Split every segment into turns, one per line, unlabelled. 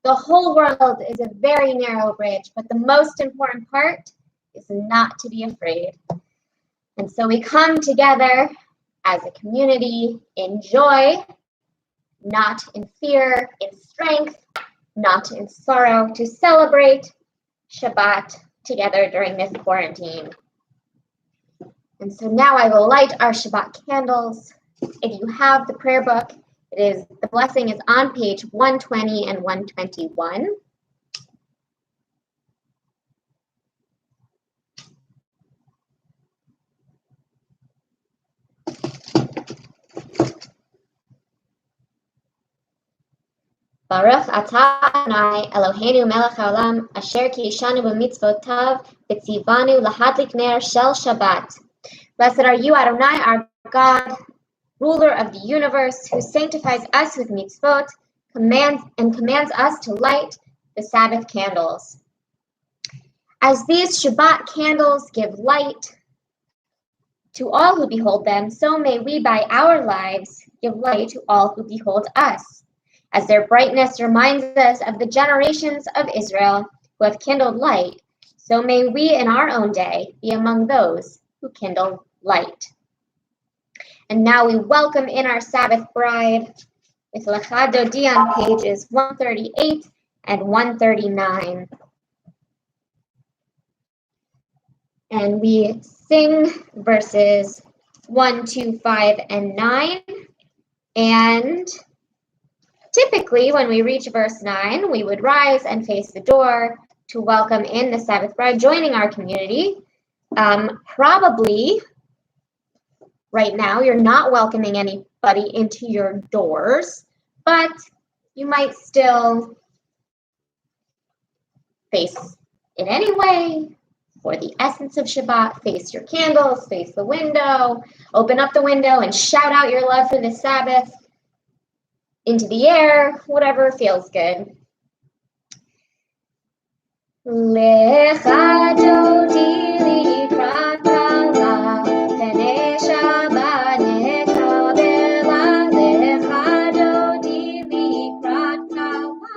The whole world is a very narrow bridge, but the most important part is not to be afraid. And so we come together as a community in joy, not in fear, in strength, not in sorrow, to celebrate Shabbat together during this quarantine. And so now I will light our Shabbat candles. If you have the prayer book, the blessing is on page 120 and 121. Baruch atah Adonai Eloheinu melech haolam asher kiyishanu b'mitzvotav v'tzivanu lahadlik ner shel Shabbat. Blessed are you, Adonai, our God, ruler of the universe, who sanctifies us with mitzvot, commands us to light the Sabbath candles. As these Shabbat candles give light to all who behold them, so may we by our lives give light to all who behold us, as their brightness reminds us of the generations of Israel who have kindled light, so may we in our own day be among those who kindle light. And now we welcome in our Sabbath bride with Lecha Dodi on pages 138 and 139. And we sing verses 1, 2, 5, and 9. And typically when we reach verse 9, we would rise and face the door to welcome in the Sabbath bride joining our community. Probably right now you're not welcoming anybody into your doors, but you might still face it anyway. For the essence of Shabbat, face your candles, face the window, open up the window and shout out your love for the Sabbath into the air, whatever feels good. Lecha Dodi likrat kala, pnei Shabbat nekabela. Lecha Dodi likrat kala,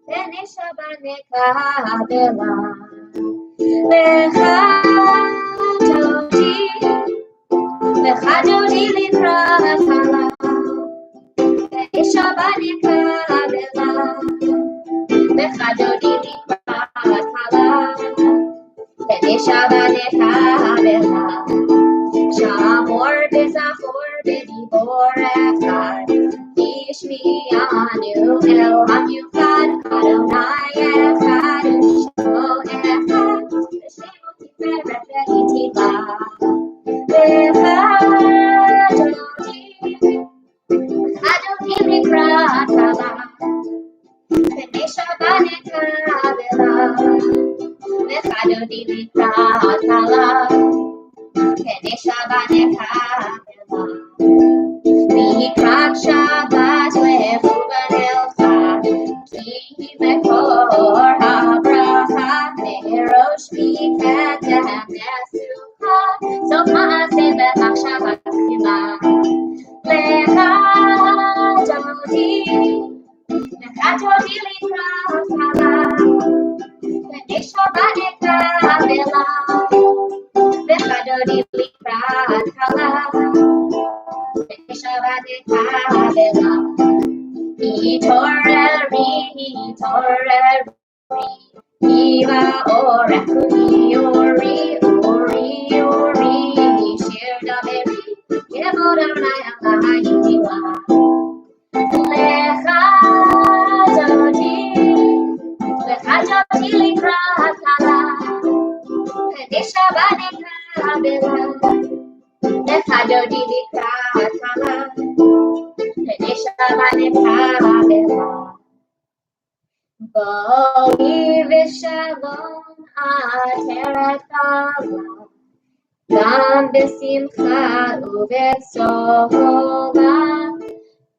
pnei Shabbat nekabela. Lecha Dodi likrat kala, pnei Shabbat nekabela. Lecha Dodi likrat kala, pnei Shabbat nekabela. Shamor b'zachor b'dibor echad, Yishmi'anu el hamiuchad, Adonai echad u'shemo echad, v'shemo tiferet v'hitila. Lecha Dodi likrat kala, pnei Shabbat nekabela. Lecha Dodi likrat kala, pnei Shabbat nekabela. Likrat Shabbat lechuban elcha, ki mekor habracha, merosh miketeh nesucha, sof ma'aseh v'machshava tefila. Lecha Dodi likrat kala, pnei Shabbat nekabela. Lecha Dodi likrat kala, pnei Shabbat nekabela. Itoreri, Iva orechu, Ori, Shir daveri, Yevod Adonai Elohai yitila. Lecha Dodi likrat kala, pnei Shabbat nekabela. Lecha Dodi likrat kala, pnei Shabbat nekabela. Boi v'shalom ateret alav, gam b'simcha u'b'tzola,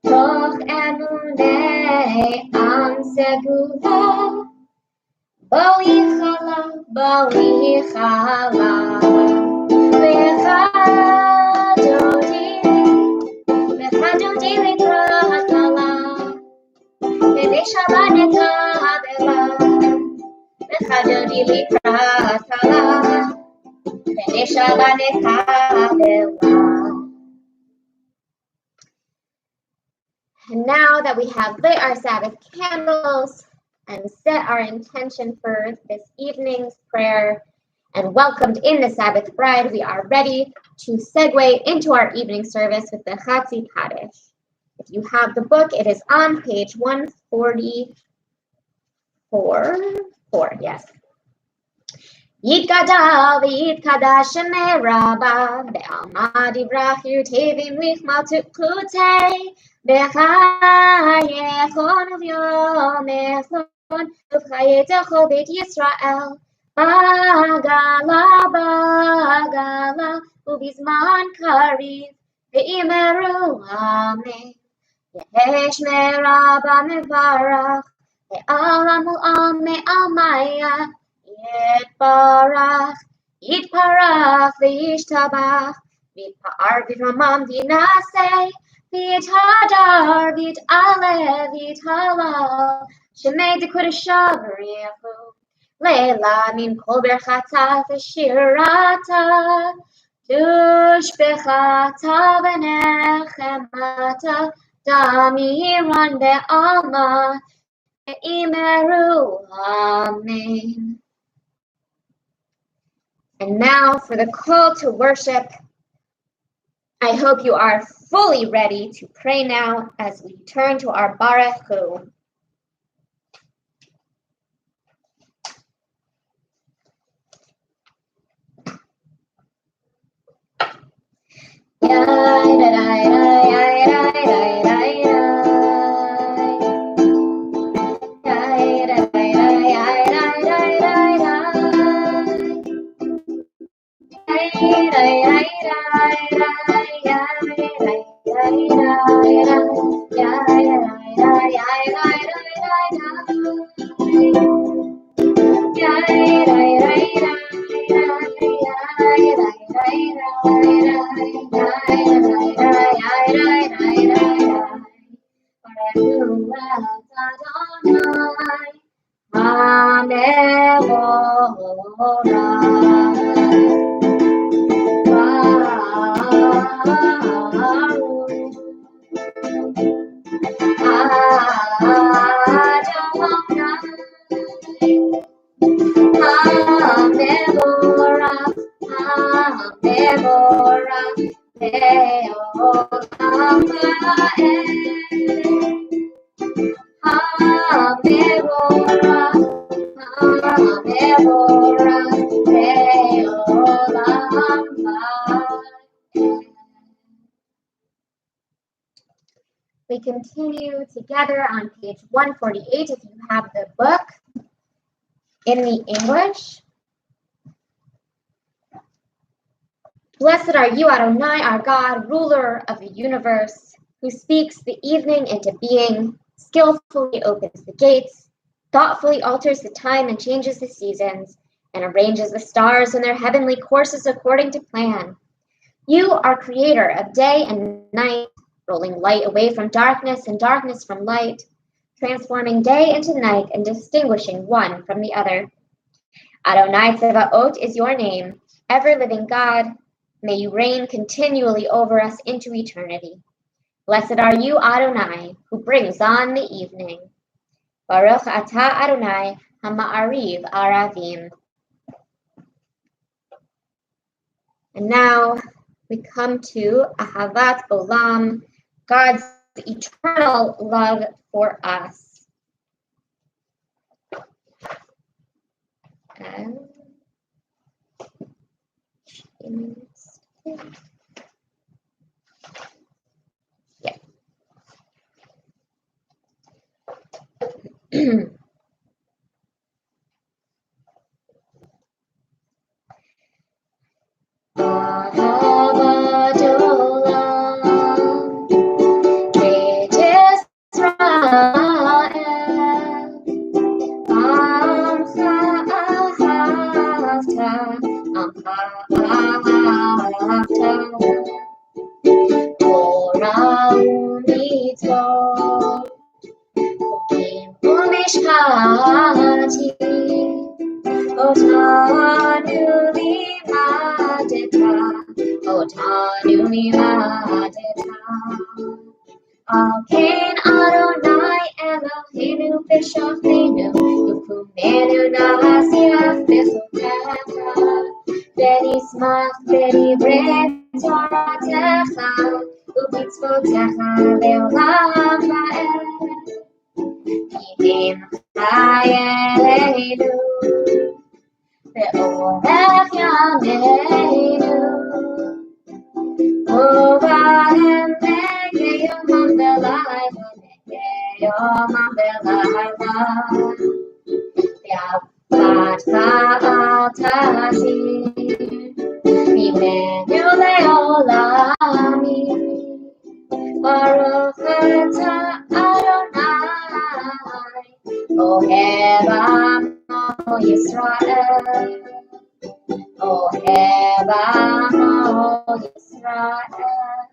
toch emunei am segula. Boi chala, Lecha Dodi likrat kala, pnei Shabbat nekabela. Lecha Dodi likrat kala, pnei Shabbat nekabela. And now that we have lit our Sabbath candles and set our intention for this evening's prayer and welcomed in the Sabbath bride, we are ready to segue into our evening service with the Chatzi Kaddish. If you have the book, it is on page 144. Yes. Yitgadal v'yitkadash shemei Rabba, be'alma divrach yirtevim lichmaltut klutei, b'chayechon u'vyomechon, u'chayetecho beit Yisrael, bagala, u'bizman kariv, ve'imeru amen. Yesh merabba mevarach, ve'alamu al me'almaya, Yitparach v'yishtabach, v'yitpa'ar v'yitramam v'yinaseh, v'yithadar v'yit'aleh v'yithalal, shemei dekudashav v'riyachu, Leila min kol berchata v'shirata, tushbechata v'nechemata, damiran be'alma, ve'imeru, amen. And now for the call to worship. I hope you are fully ready to pray now as we turn to our Baruch Hu. We continue together on page 148 if you have the book in the English. Blessed are you, Adonai, our God, ruler of the universe, who speaks the evening into being, skillfully opens the gates, thoughtfully alters the time and changes the seasons, and arranges the stars in their heavenly courses according to plan. You are creator of day and night, rolling light away from darkness and darkness from light, transforming day into night and distinguishing one from the other. Adonai Tzevaot is your name, ever-living God. May you reign continually over us into eternity. Blessed are you, Adonai, who brings on the evening. Baruch atah Adonai hama'ariv aravim. And now we come to Ahavat Olam, God's eternal love for us. And yeah. Ahavat Olam, Beit Israel, Amcha ahavta, Torah u'mitzvot, Chokim u'mishpati, Otanu limadeta. Alkein Adonai Eloheinu b'shachenu, Yukumenu na'asiyach b'chotecha, V'nismach b'divrei Toratecha, U'mitzvotecha le'olam va'ed. Kihem chayenu, Ve'orech yameinu, Ovahem negeyomam v'layla, negeyomam v'layla, Ve'avatcha al tashir, Mimenu le'olami, Baruch atah Adonai, Ohev amo Yisrael, Ohev amo Yisrael.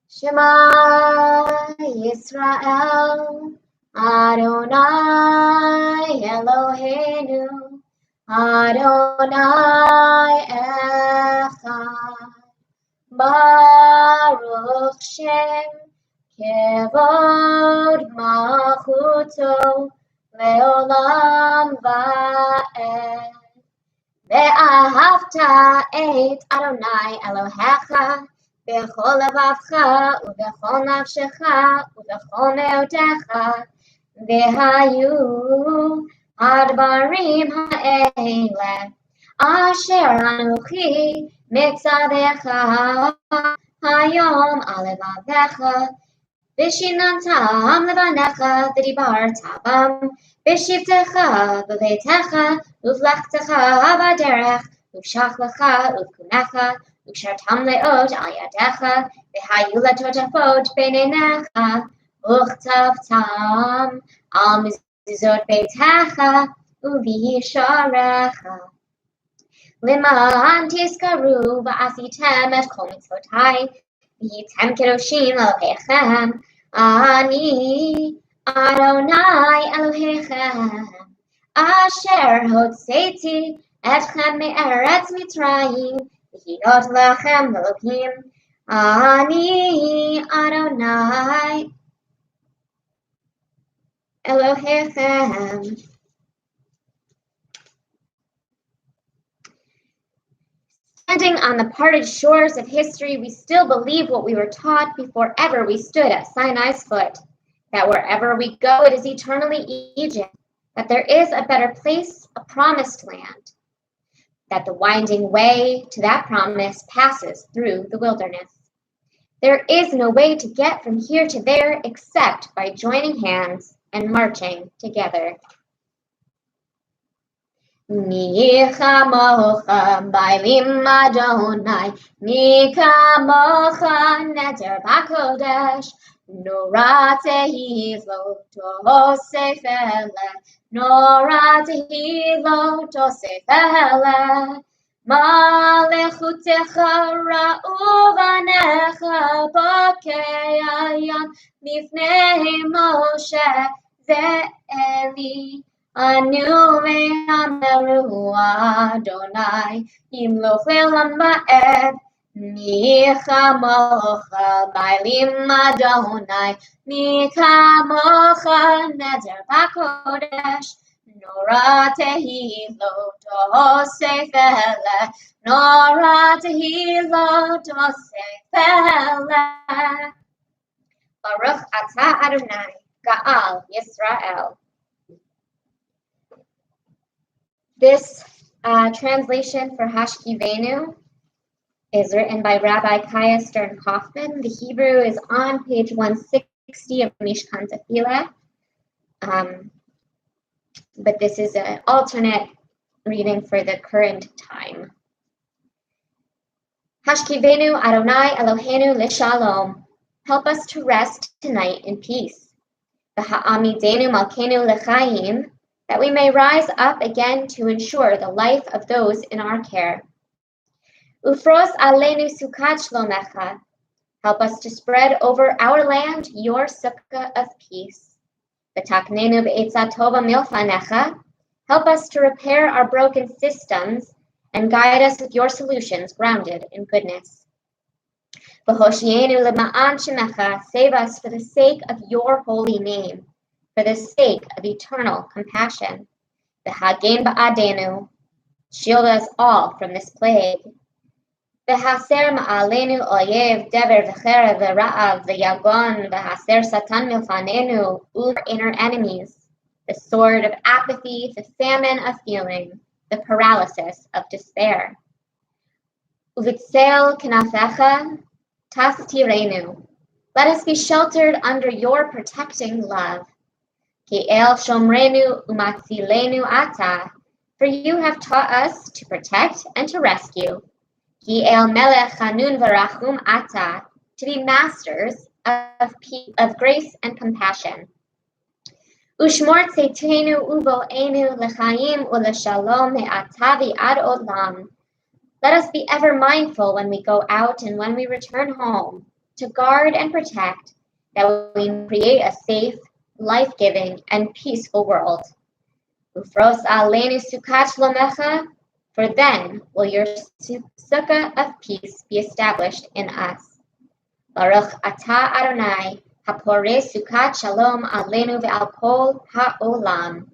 Shema Yisrael, Adonai Eloheinu, Adonai Echad, Baruch Shem Kevod Malchuto Leolam Va'ed. Ve'ahavta et Adonai Elohecha bechol levavcha ubechol nafshecha ubechol meotecha vehayu advarim ha'ele asher anuchi mitzavecha hayom alevavecha Vishinantam levanecha v'dibarta bam v'shivtecha v'veitecha uvlechtecha b'derech uvshachlecha uvkunecha ukshartam leot al yadecha v'hayu letotafot b'neinecha uchtavtam al mizuzot beitecha uvisharecha Liman tiskaru v'asitem et kol mitzvotai v'yitem kedoshim Elohechem Ani Adonai Elohechem Asher hotzeti etchem me'eretz Mitzrayim v'hiyot lechem Elohim Ani Adonai Elohechem. Standing on the parted shores of history, we still believe what we were taught before ever we stood at Sinai's foot, that wherever we go, it is eternally Egypt, that there is a better place, a promised land, that the winding way to that promise passes through the wilderness. There is no way to get from here to there except by joining hands and marching together. Mi chamocha bailim Adonai, mi kamocha neter b'kodesh, nora tehilot osef ele, nora tehilot osef ele, malechutecha ra'u vanecha bokei hayam mifnei Moshe ze'eli. Anu ve'ameru Adonai yimloch le'olam va'ed mi chamocha bailim Adonai mi kamocha neder b'kodesh nora tehilot osef ele nora tehilot osef ele Baruch atah Adonai Ga'al Yisrael. This translation for Hashkivenu is written by Rabbi Kaya Stern Kaufman. The Hebrew is on page 160 of Mishkan Tefillah, but this is an alternate reading for the current time. Hashkivenu Adonai Eloheinu l'shalom. Help us to rest tonight in peace. V'ha'amidenu malkeinu l'chaim. That we may rise up again to ensure the life of those in our care. Ufros aleinu sukkot shlomecha. Help us to spread over our land your sukkah of peace. V'taknenu b'etzah tova milfanecha. Help us to repair our broken systems and guide us with your solutions grounded in goodness. V'hoshienu l'ma'an shemecha. Save us for the sake of your holy name. For the sake of eternal compassion. V'hagen ba'adenu, shield us all from this plague. V'haser ma'alenu oyev dever v'cherev v'ra'av v'yagon v'haser satan milfanenu, our inner enemies, the sword of apathy, the famine of feeling, the paralysis of despair. Uvitzel kenafecha tastirenu, let us be sheltered under your protecting love. Ki el shomrenu umatzilenu ata, for you have taught us to protect and to rescue. Ki el melech hanun v'rachum ata, to be masters of grace and compassion. Ushmor tzeitenu uvo'enu l'chaim u'l'shalom me'ata v'ad olam. Let us be ever mindful when we go out and when we return home, to guard and protect, that we create a safe, life-giving, and peaceful world. Ufros aleinu sukat shlomecha, for then will your sukkah of peace be established in us. Baruch atah Adonai, haporeh sukat shalom aleinu ve'al kol ha'olam.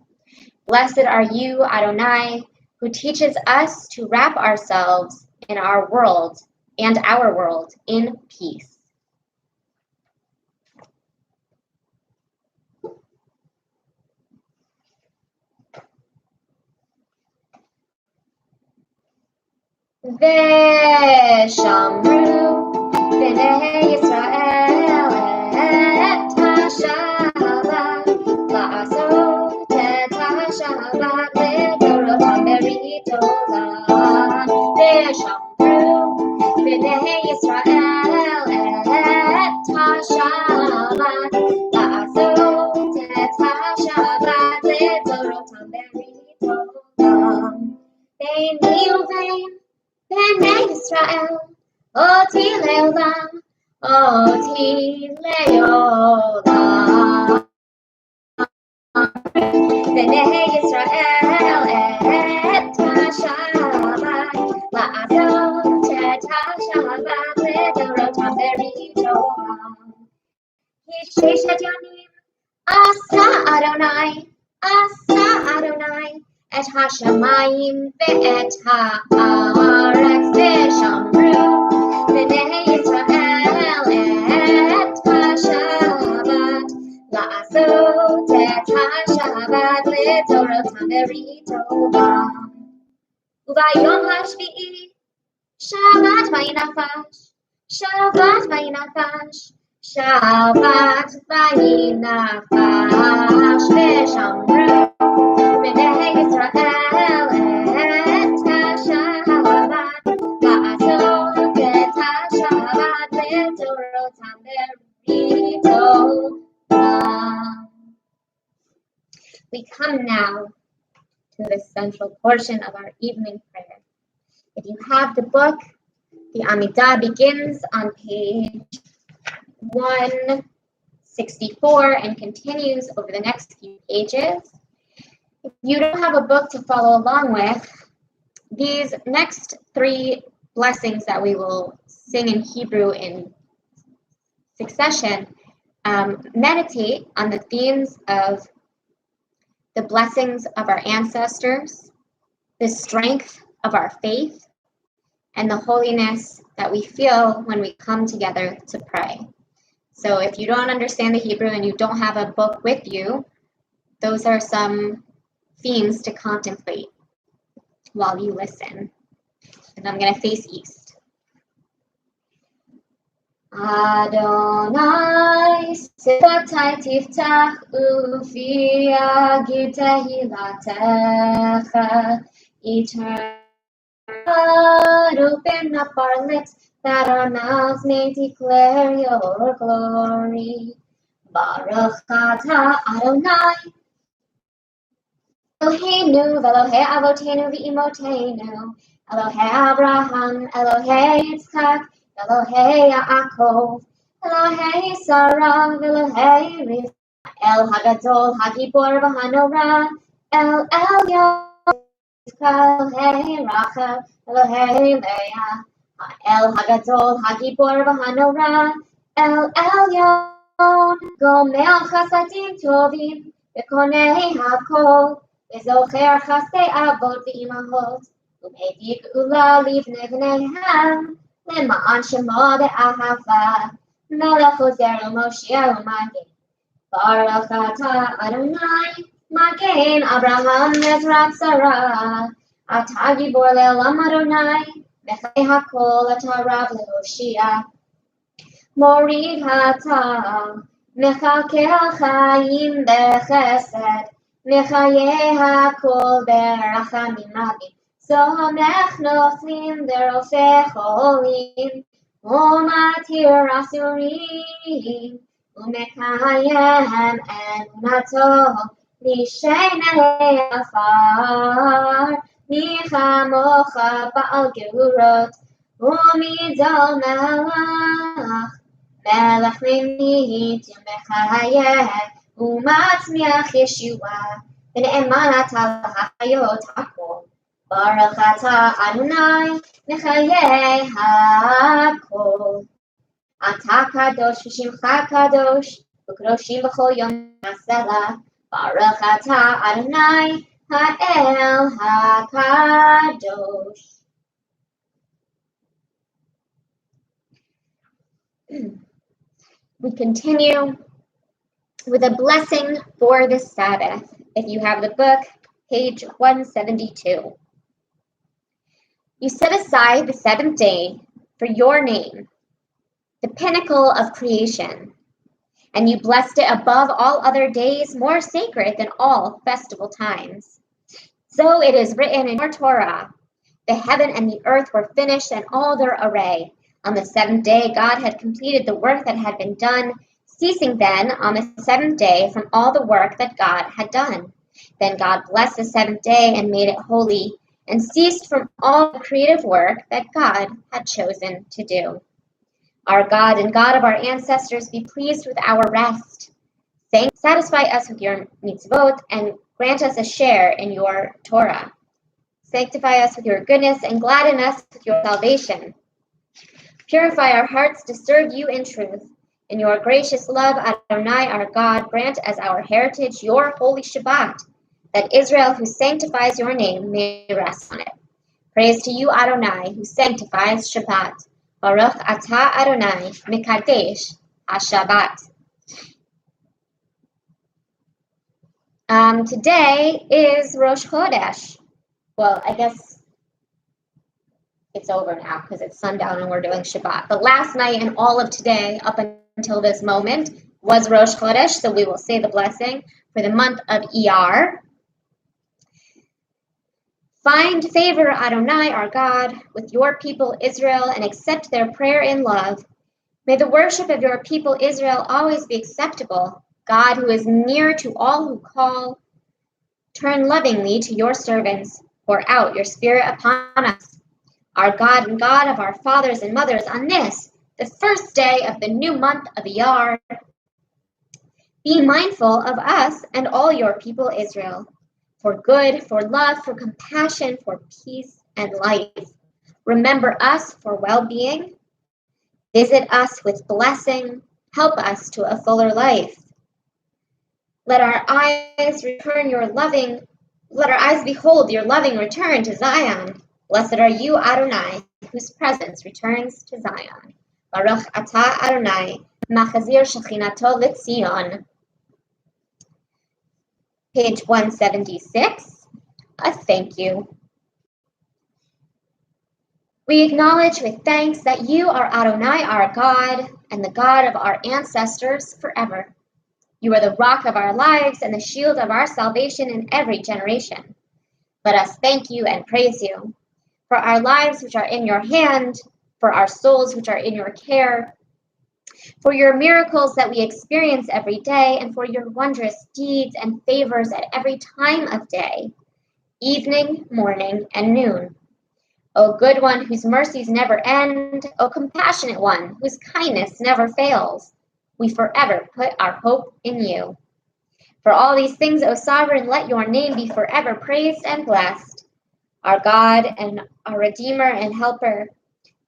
Blessed are you, Adonai, who teaches us to wrap ourselves in our world and our world in peace. Veshamru b'nei Yisrael et ha-Shabbat la'asot et ha-Shabbat לדורותם ברית עולם. Veshamru b'nei Yisrael et ha-Shabbat la'asot et ha-Shabbat לדורותם ברית עולם. Beini uvein Bnei Yisrael, oti leolam, oti leolam. Bnei Yisrael et ha-Shabbat, la'asot et ha-Shabbat לדורותם ברית עולם. כי ששת ימים עשה Adonai, את השמיים ואת הארץ, ושמרו בני ישראל את השבת, לעשות את השבת לדורותם ברית עולם. וביום השביעי שבת וינפש, שבת וינפש, שבת וינפש, ושמרו בני ישראל את השבת, לעשות את השבת לדורותם ברית עולם. We come now to the central portion of our evening prayer. If you have the book, the Amidah begins on page 164 and continues over the next few pages. If you don't have a book to follow along with, these next three blessings that we will sing in Hebrew in succession meditate on the themes of the blessings of our ancestors, the strength of our faith, and the holiness that we feel when we come together to pray. So if you don't understand the Hebrew and you don't have a book with you, those are some themes to contemplate while you listen. And I'm going to face east. Adonai, sifatai tiftach ufi agid tehilatecha. Eternal, open up our lips that our mouths may declare your glory. Baruch atah Adonai, Eloheinu v'Elohei Avotenu v'Imotenu, Elohei Abraham, Elohei Yitzchak, Elohei Yaakov, Elohei Sarah, Elohei Rivka, El Hagadol, Hagibor v'Hanora, El Elyon, Elohei Rachel, Elohei Leah, El Hagadol, Hagibor v'Hanora, El Elyon, Gomel Chasadim Tovim, V'Konei Hakol, וזוכר חסדי אבות ואימהות, ומביא גאולה לבני בניהם, למען שמו באהבה, מלך עוזר ומושיע ומגן. ברוך אתה אדוני, מגן אברהם עזרת שרה, אתה גיבור לעולם אדוני, בחיי הכל אתה רב להושיע. מוריד אתה, מקלקל חיים בחסד, מחיי הכל ברחמים רבים, סומך נופלים ורופא חולים, ומתיר אסורים, ומקיים אמונתו לשני עפר, מי כמוך בעל גבורות, ומגדול מלך, מלך ממית ומחיה ומצמיח ישועה, ונאמן אתה להחיות הכל. ברוך אתה אדוני מחיי הכל. אתה קדוש ושמך קדוש, וקדושים בכל יום הסלע. ברוך אתה אדוני האל הקדוש. We continue with a blessing for the Sabbath. If you have the book, page 172. You set aside the seventh day for your name, the pinnacle of creation, and you blessed it above all other days, more sacred than all festival times. So it is written in your Torah, the heaven and the earth were finished and all their array. On the seventh day, God had completed the work that had been done, ceasing then on the seventh day from all the work that God had done. Then God blessed the seventh day and made it holy, and ceased from all the creative work that God had chosen to do. Our God and God of our ancestors, be pleased with our rest. Satisfy us with your mitzvot and grant us a share in your Torah. Sanctify us with your goodness and gladden us with your salvation. Purify our hearts to serve you in truth. In your gracious love, Adonai, our God, grant as our heritage your holy Shabbat, that Israel, who sanctifies your name, may rest on it. Praise to you, Adonai, who sanctifies Shabbat. Baruch atah Adonai, mekadesh ha-Shabbat. Today is Rosh Chodesh. Well, I guess it's over now because it's sundown and we're doing Shabbat. But last night and all of today, up until this moment, was Rosh Chodesh, so we will say the blessing for the month of Iyar. Find favor, Adonai, our God, with your people Israel, and accept their prayer in love. May the worship of your people Israel always be acceptable. God, who is near to all who call, turn lovingly to your servants. Pour out your spirit upon us. Our God and God of our fathers and mothers, on this, the first day of the new month of Iyar, be mindful of us and all your people Israel. For good, for love, for compassion, for peace and life. Remember us for well-being. Visit us with blessing. Help us to a fuller life. Let our eyes behold your loving return to Zion. Blessed are you, Adonai, whose presence returns to Zion. Baruch atah Adonai, machazir shechinato l'Tzion. Page 176, a thank you. We acknowledge with thanks that you are Adonai, our God, and the God of our ancestors forever. You are the rock of our lives and the shield of our salvation in every generation. Let us thank you and praise you for our lives which are in your hand, for our souls which are in your care, for your miracles that we experience every day, and for your wondrous deeds and favors at every time of day, evening, morning, and noon. O good one, whose mercies never end, O compassionate one, whose kindness never fails, we forever put our hope in you. For all these things, O sovereign, let your name be forever praised and blessed. Our God and our Redeemer and Helper,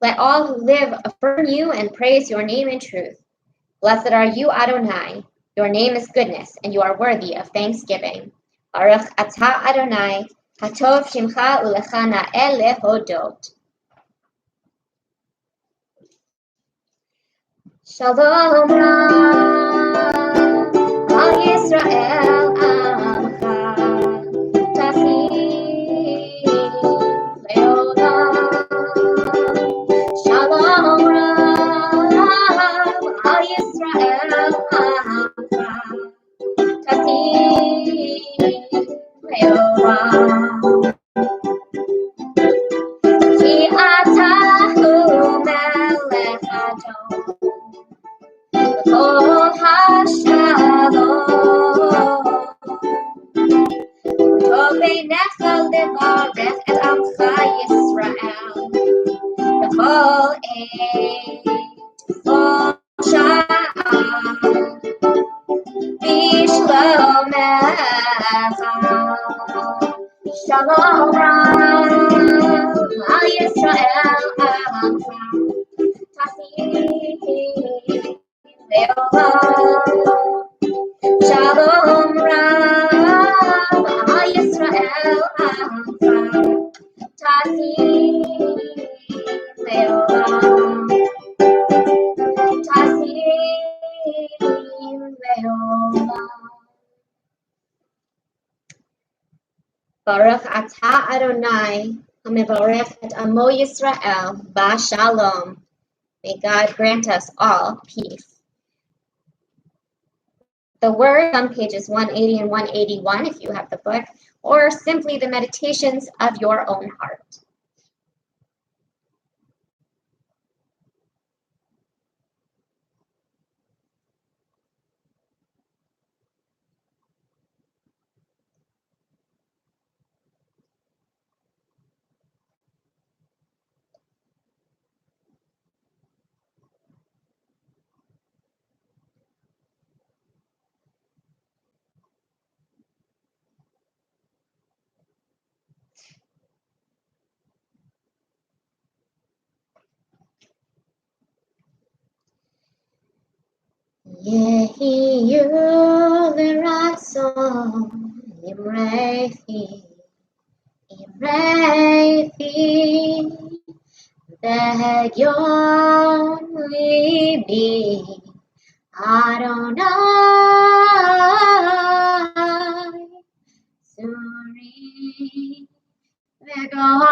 let all who live affirm you and praise your name in truth. Blessed are you, Adonai. Your name is goodness, and you are worthy of thanksgiving. Baruch atah Adonai, hatov shimcha ulecha na'el lehodot. Shalom al Yisrael amcha, tasih leolam. Shalom al Yisrael amcha, tasih leolam. Ki atahu melech Adon. Oh, Hashalom, Tobenecha levarech et amcha Yisrael, b'chol עת, b'chol sha'ah, Shalom Rav Al Yisrael Asa Tasim Leolam. Shalom Rav Al Yisrael Asa Tasim Leolam. Tasim Leolam. Baruch atah Adonai, hamevarech et amo Yisrael, b'shalom. May God grant us all peace. The word on pages 180 and 181, if you have the book, or simply the meditations of your own heart. Yehi yu v'ratzon imrefi v'hegyon libi Adonai Suri v'gali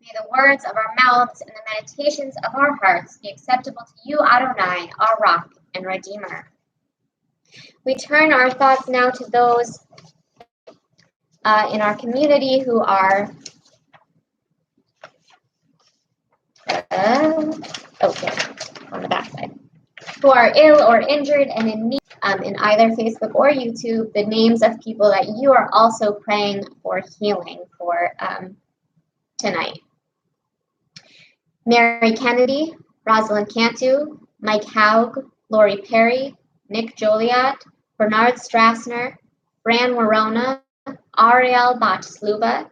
May the words of our mouths and the meditations of our hearts be acceptable to you, Adonai, our rock and redeemer. We turn our thoughts now to those in our community who are on the backside, who are ill or injured and in need. In either Facebook or YouTube, the names of people that you are also praying for healing for tonight. Mary Kennedy, Rosalind Cantu, Mike Haug, Lori Perry, Nick Joliot, Bernard Strassner, Fran Warona, Ariel Bachsluba,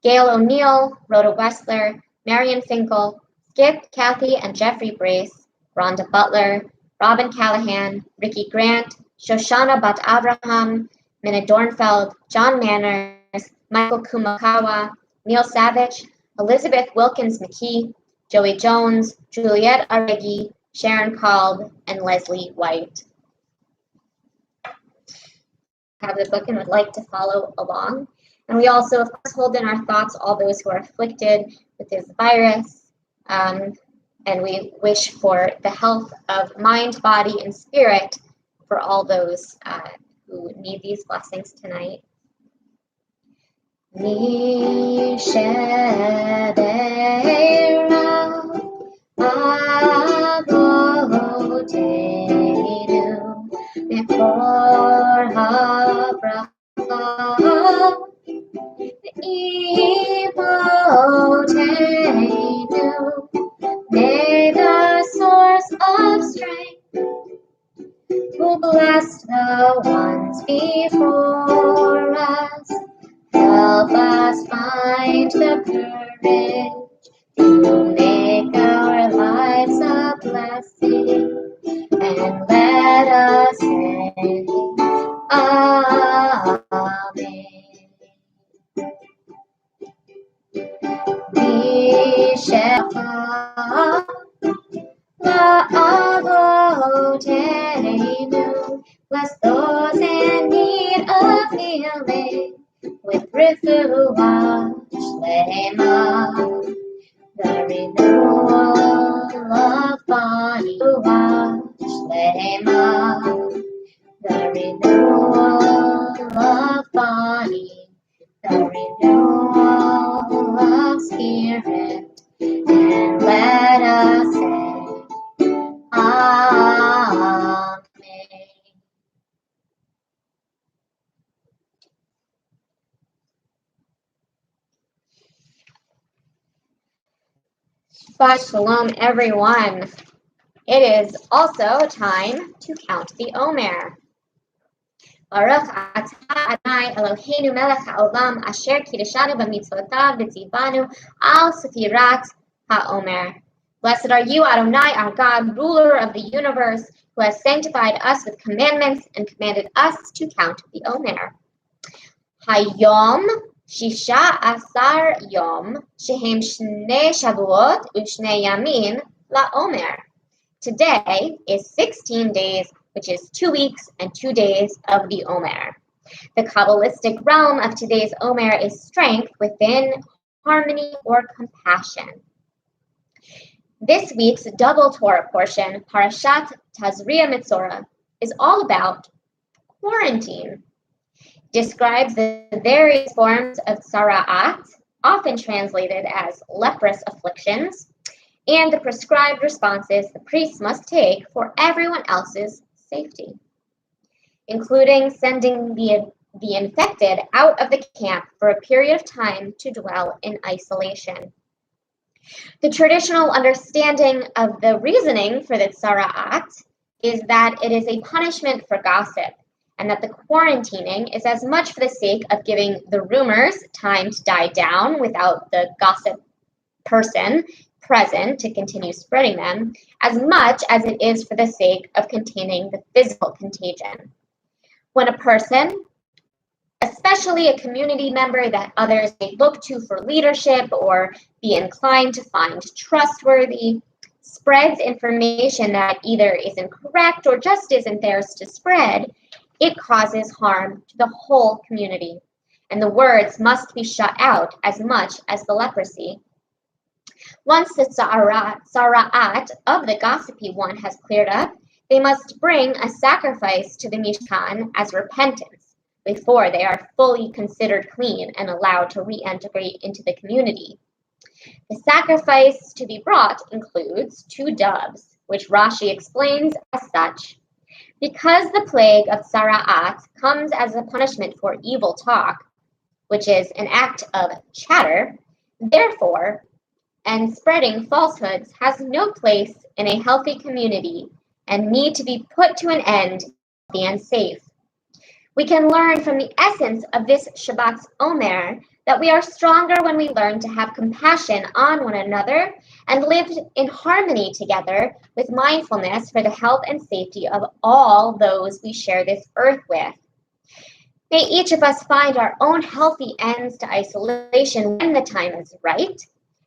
Gail O'Neill, Rhoda Wessler, Marion Finkel, Skip, Kathy, and Jeffrey Brace, Rhonda Butler, Robin Callahan, Ricky Grant, Shoshana Bat Abraham, Minna Dornfeld, John Manners, Michael Kumakawa, Neil Savage, Elizabeth Wilkins McKee, Joey Jones, Juliette Aregi, Sharon Kalb, and Leslie White. Have the book and would like to follow along. And we also, of course, hold in our thoughts all those who are afflicted with this virus. And we wish for the health of mind, body, and spirit for all those who need these blessings tonight. May the source of strength who blessed the ones before us help us find the courage to make our lives a blessing, and let us say Amen. We shall bless those in need of healing with refuah shlema, the renewal of body, shlema, the renewal of body, the renewal of spirit, and let us say Amen. Shabbat shalom, everyone. It is also time to count the Omer. Baruch atah Adonai Eloheinu melech haolam asher kiddushanu b'mitzvotav v'tzivanu al sefirat haomer. Blessed are you, Adonai, our God, ruler of the universe, who has sanctified us with commandments and commanded us to count the Omer. Hayom shisha asar yom shehem shnei shavuot u'shnei yamin laomer. Today is 16 days, which is 2 weeks and 2 days of the Omer. The Kabbalistic realm of today's Omer is strength within harmony or compassion. This week's double Torah portion, Parashat Tazria Mitzorah, is all about quarantine. Describes the various forms of tzara'at, often translated as leprous afflictions, and the prescribed responses the priests must take for everyone else's safety, including sending the infected out of the camp for a period of time to dwell in isolation. The traditional understanding of the reasoning for the tzara'at is that it is a punishment for gossip, and that the quarantining is as much for the sake of giving the rumors time to die down without the gossip person present to continue spreading them, as much as it is for the sake of containing the physical contagion. When a person, especially a community member that others may look to for leadership or be inclined to find trustworthy, spreads information that either is incorrect or just isn't theirs to spread, it causes harm to the whole community, and the words must be shut out as much as the leprosy. Once the tzara'at of the gossipy one has cleared up, they must bring a sacrifice to the Mishkan as repentance before they are fully considered clean and allowed to reintegrate into the community. The sacrifice to be brought includes 2 doves, which Rashi explains as such. Because the plague of tzara'at comes as a punishment for evil talk, which is an act of chatter, therefore, and spreading falsehoods has no place in a healthy community and need to be put to an end and safe. We can learn from the essence of this Shabbat's Omer that we are stronger when we learn to have compassion on one another and live in harmony together with mindfulness for the health and safety of all those we share this earth with. May each of us find our own healthy ends to isolation when the time is right.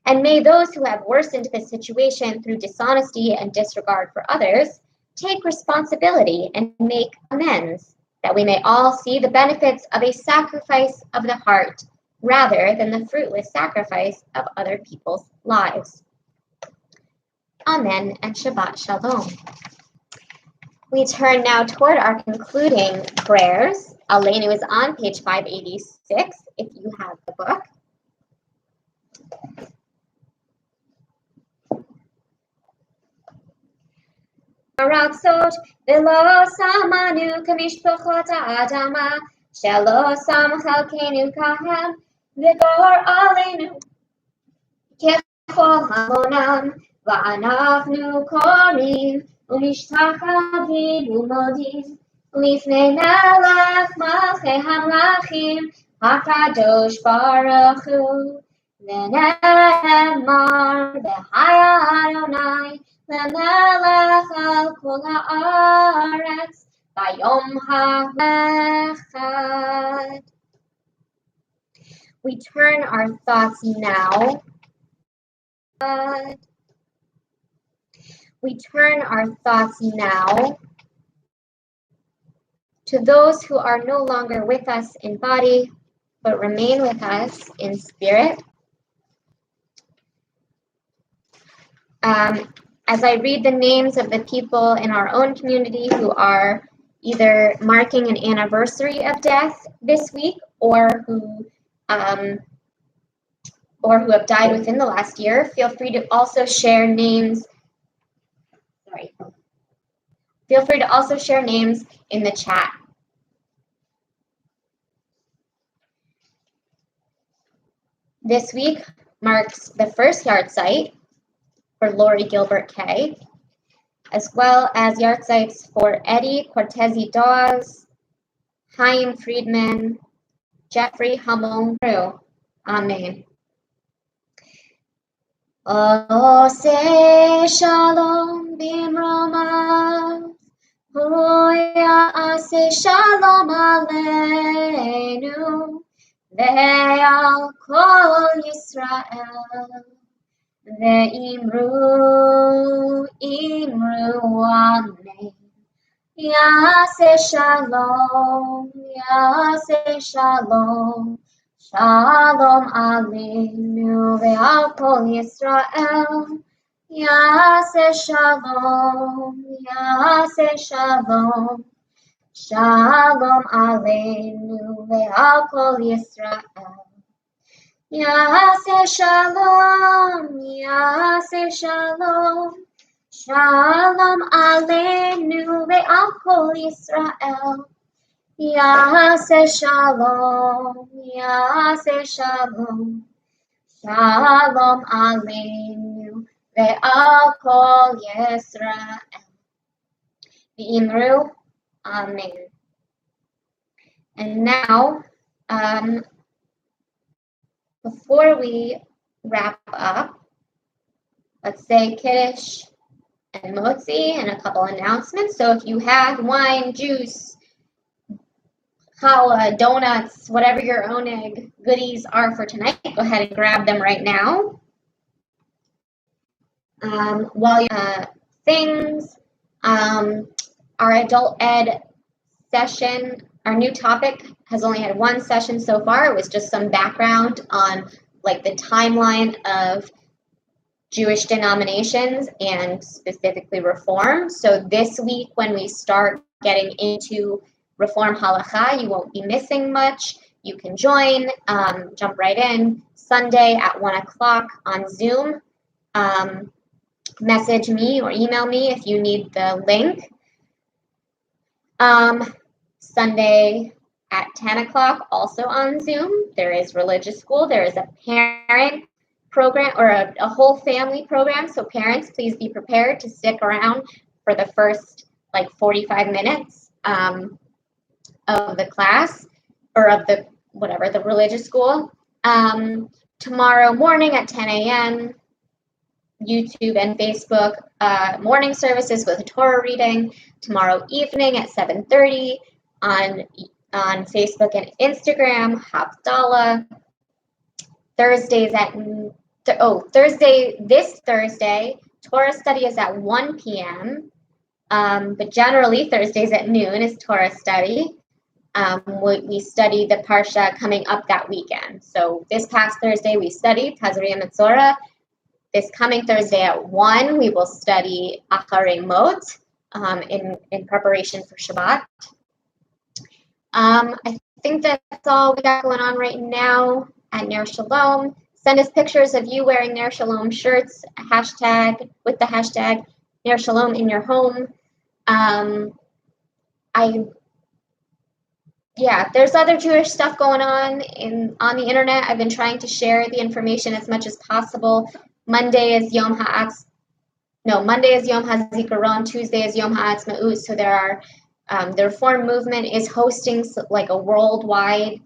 And may those who have worsened the situation through dishonesty and disregard for others take responsibility and make amends, that we may all see the benefits of a sacrifice of the heart rather than the fruitless sacrifice of other people's lives. Amen and Shabbat Shalom. We turn now toward our concluding prayers. Aleinu is on page 586 if you have the book. הרצות ולא שמנו כמשפחות האדמה, שלא שם חלקנו כהם, וגור עלינו ככל המונם, ואנחנו קוראים ומשתחווים ומודים לפני מלך מלכי המלכים, הקדוש ברוך הוא, ונאמר בהיה אדוני למלך על כל הארץ ביום האחד. We turn our thoughts now. We turn our thoughts now to those who are no longer with us in body, but remain with us in spirit. As I read the names of the people in our own community who are either marking an anniversary of death this week or who have died within the last year, feel free to also share names. Feel free to also share names in the chat. This week marks the first yard site for Lori Gilbert Kay. as well as yartzites for Eddie Cortezi Dawes, Chaim Friedman, Jeffrey Hummel. Amen. Ose shalom bimromav, hoya ase shalom aleinu, ve'al kol Yisrael, ve'imru amen. Yase shalom, shalom aleinu ve'al kol Yisrael. Yase shalom, shalom aleinu ve'al kol Yisrael. Yase shalom, shalom aleinu ve'al kol Yisrael. Yase shalom, shalom aleinu ve'al kol Yisrael. V'imru, amen. And now, before we wrap up, let's say Kiddush and Motzi and a couple announcements. So if you have wine, juice, challah, donuts, whatever your oneg goodies are for tonight, go ahead and grab them right now. While you things, our adult ed session, our new topic has only had one session so far. It was just some background on like the timeline of Jewish denominations and specifically Reform. So this week when we start getting into Reform Halacha, you won't be missing much. You can join, jump right in. Sunday at 1 o'clock on Zoom. Message me or email me if you need the link. Sunday at 10 o'clock, also on Zoom. There is religious school. There is a parent program or a whole family program. So parents, please be prepared to stick around for the first like 45 minutes of the class or of the whatever, the religious school. Tomorrow morning at 10 a.m., YouTube and Facebook morning services with a Torah reading. Tomorrow evening at 7:30 on Facebook and Instagram, Havdalah. This Thursday, Torah study is at 1 p.m. But generally Thursdays at noon is Torah study. We study the Parsha coming up that weekend. So this past Thursday we studied Tazria Metzora. This coming Thursday at 1, we will study Acharei Mot in preparation for Shabbat. I think that's all we got going on right now at Ner Shalom. Send us pictures of you wearing Ner Shalom shirts, with the hashtag Ner Shalom in your home. There's other Jewish stuff going on the internet. I've been trying to share the information as much as possible. Monday is Yom HaZikaron, Tuesday is Yom HaAtzmaut. So there are, the Reform movement is hosting like a worldwide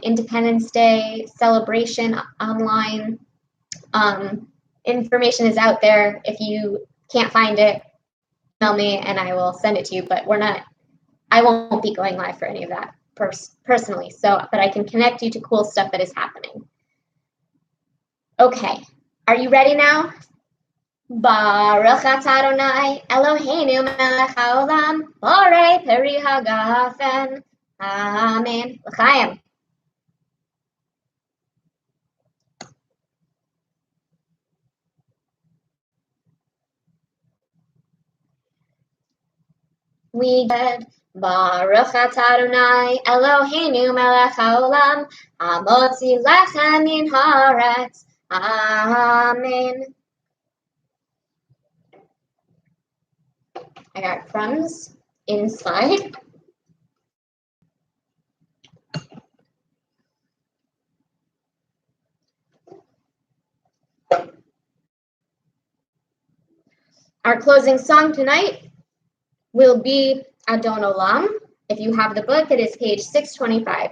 Independence Day celebration online. Information is out there. If you can't find it, email me and I will send it to you, but I won't be going live for any of that personally. But I can connect you to cool stuff that is happening. Okay. Are you ready now? Baruch atah Adonai Eloheinu melech haolam borei peri hagafen. Amen. L'chaim. We did. Baruch atah Adonai Eloheinu melech haolam hamotzi lechem min haaretz. Amen. I got crumbs inside. Our closing song tonight will be Adon Olam. If you have the book, it is page 625.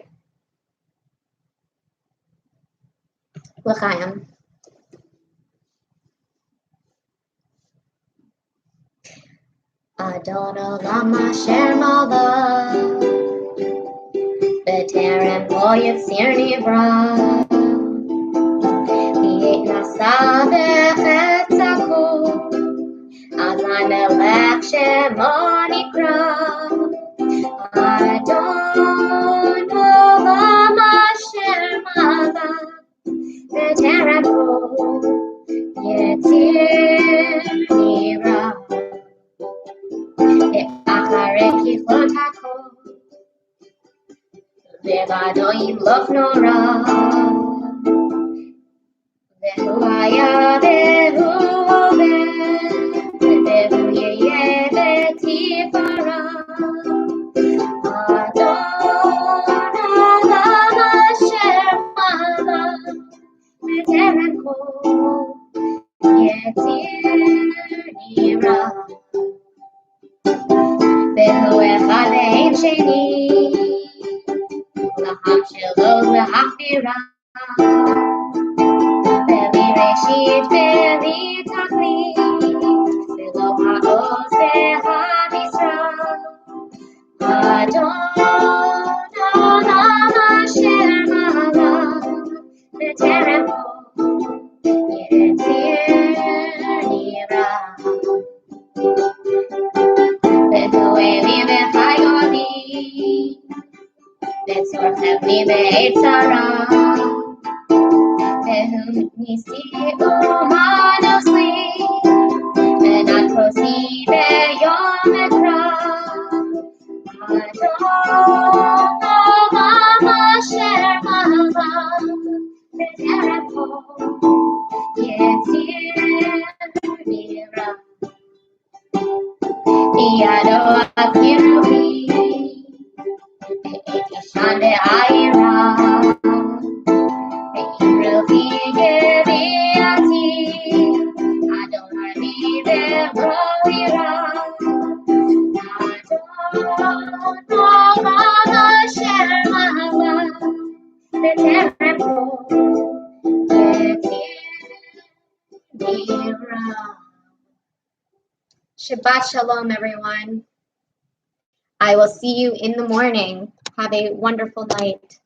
L'chaim. Adon Olam asher malach b'terem lo yitzir nivra v'yet nasa b'chetz hakol azay melech shemo nikra Adon Olam asher malach b'terem lo yitzir nivra אחרי ככלות הכל, לבדו ימלוך נורא, והוא היה והוא עובד, והוא יהיה בתפארה. אדון עולם אשר מלך, בטרם כל יציר נברא. והוא אחד ואין שני, לעם שלו להכבירה, בלי ראשית בלי תכלית, ולא העוז והמשרה. אדון עולם אשר מלך, בטרם כל יציר נברא. והוא אלי וחיוני, וצורכב לי בעת צרה, והוא ניסי ומנוסי, ונד כוסי ביום אקרא. אדון עולם אשר מלך, בטרם כל יציר נברא. בידו אזכירו לי, בעת ישן בעיירה, בעברתי גביעתי, אדון ערבי ולא יירא. אדון עולם אשר מלך, בטרם כל יציר נברא. Shabbat Shalom, everyone. I will see you in the morning. Have a wonderful night.